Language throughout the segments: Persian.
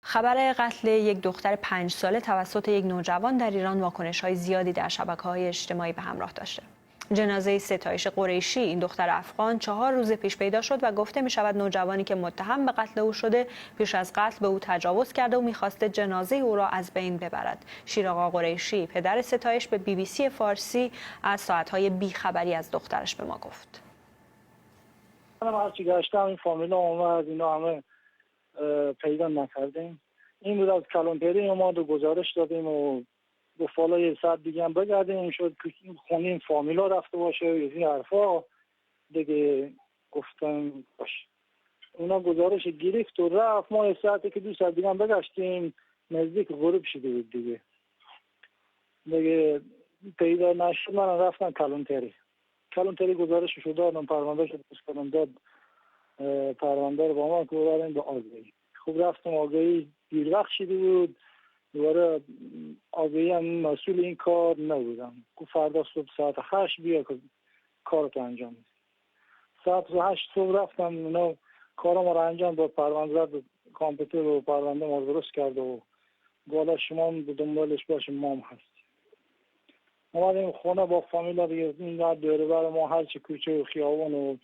خبر قتل یک دختر 5 ساله توسط یک نوجوان در ایران واکنش‌های زیادی در شبکه‌های اجتماعی به همراه داشته. جنازه ستایش قریشی، این دختر افغان 4 روز پیش پیدا شد و گفته می‌شود نوجوانی که متهم به قتل او شده پیش از قتل به او تجاوز کرده و می‌خواسته جنازه او را از بین ببرد. شیرآقا قریشی، پدر ستایش، به BBC فارسی از ساعت‌های بیخبری از دخترش به ما گفت. من هرچی گشتم این فامیلا اومد، اینا همه پیدا نکردیم. این بود از کلانتری ما دو گزارش دادیم و گفت حالا یه ساعت دیگه هم بگردیم، شد خونه این فامیلا رفته باشه از این حرفا دیگه. گفتم باش، اونا گزارش گرفت و رفت. ما یه ساعتی که 2 ساعت دیگه هم بگشتیم نزدیک غروب شده بود دیگه پیدا نشد. من رفتم کلانتری گزارش شد دادم، پرونده شد بسکنم داد، پرونده رو با ما که بردیم به آگهی. خوب رفتم آگهی، دیر وقت شده بود دوباره. آگهی هم مسئول این کار نبودم. گفت فردا صبح ساعت 8 بیا که کارتو انجام بدی. ساعت 8 صبح رفتم، اونا کارم رو انجام داد، پرونده رو کامپیوتر و پرونده ما درست کرد و بالا شما به دنبالش باشیم، ما هم هست. اومدیم خونه با فامیلا دیگه، این دوره بر ما هرچی کوچه و خیابون و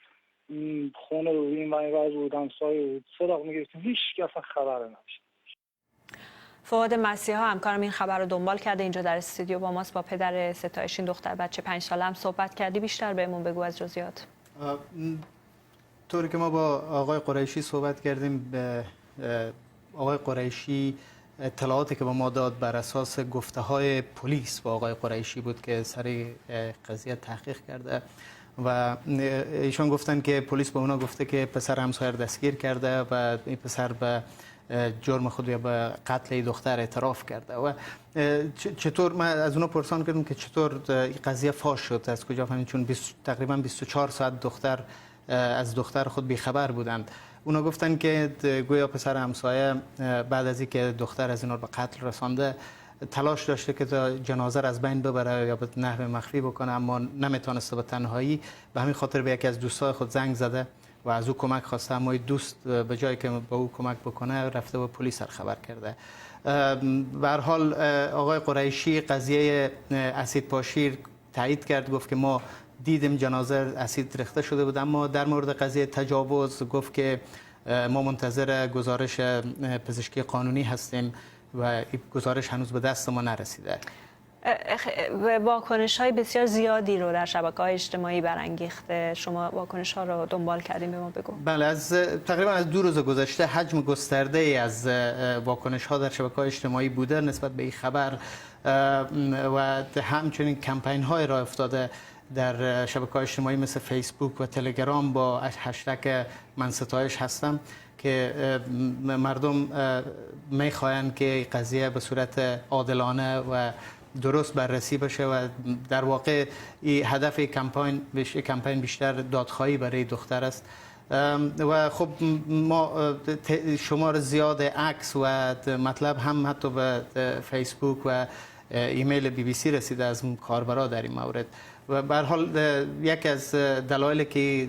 خونه رو این وز بودن سایه صداق میگرفتیم، هیچ که اصلا خبر نداشت. فؤاد مسیحا همکارم این خبر رو دنبال کرده، اینجا در استودیو با ماست. با پدر ستایش، این دختر بچه 5 ساله هم صحبت کردی، بیشتر بهمون بگو از جزئیات. طوری که ما با آقای قریشی صحبت کردیم، به آقای قریشی اطلاعاتی که با ما داد بر اساس گفته های پلیس با آقای قریشی بود که سر قضیه تحقیق کرده و ایشان گفتن که پلیس به اونا گفته که پسر همسایه را دستگیر کرده و این پسر به جرم خود یا به قتل دختر اعتراف کرده. و چطور من از اونا پرسان کردم که چطور این قضیه فاش شد، از کجا فهمید؟ چون تقریبا 24 ساعت دختر از دختر خود بیخبر بودند. اونا گفتن که گویا پسر همسایه بعد از اینکه دختر از اینا به قتل رسانده تلاش داشته که تا جنازه را از بین ببره یا به نحو مخفی بکنه، اما نمیتونسته به تنهایی. به همین خاطر به یکی از دوستای خود زنگ زده و از او کمک خواسته، اما دوست به جایی که به او کمک بکنه رفته و پلیس را خبر کرده. به هر حال آقای قریشی قضیه اسید پاشیر تایید کرد، گفت که ما دیدیم جنازه اسید ریخته شده بود، اما در مورد قضیه تجاوز گفت که ما منتظر گزارش پزشکی قانونی هستیم و این گزارش هنوز به دست ما نرسیده. واکنش‌های بسیار زیادی رو در شبکه‌های اجتماعی برانگیخته. شما واکنش‌ها رو دنبال کردیم، به ما بگو. بله، از تقریبا از 2 روز گذشته حجم گسترده‌ای از واکنش‌ها در شبکه‌های اجتماعی بوده نسبت به این خبر و همچنین کمپین‌های راه افتاده در شبکه‌های اجتماعی مثل فیسبوک و تلگرام با هشتگ من ستایش هستم که مردم می‌خواهند که قضیه به صورت عادلانه و درست بررسی بشه و در واقع هدف کمپین بیشتر دادخواهی برای دختر است. و خب ما شمار زیاد عکس و مطلب هم حتی به فیسبوک و ایمیل BBC رسیده از کاربرا در این مورد. و به هر حال یکی از دلایلی که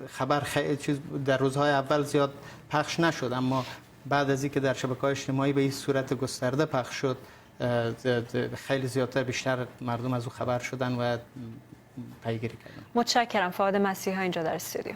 خبر در روزهای اول زیاد پخش نشد، اما بعد از اینکه در شبکه‌های اجتماعی به این صورت گسترده پخش شد خیلی بیشتر مردم از او خبر شدن و پیگیری کردن. متشکرم. فؤاد مسیحا اینجا در استودیو.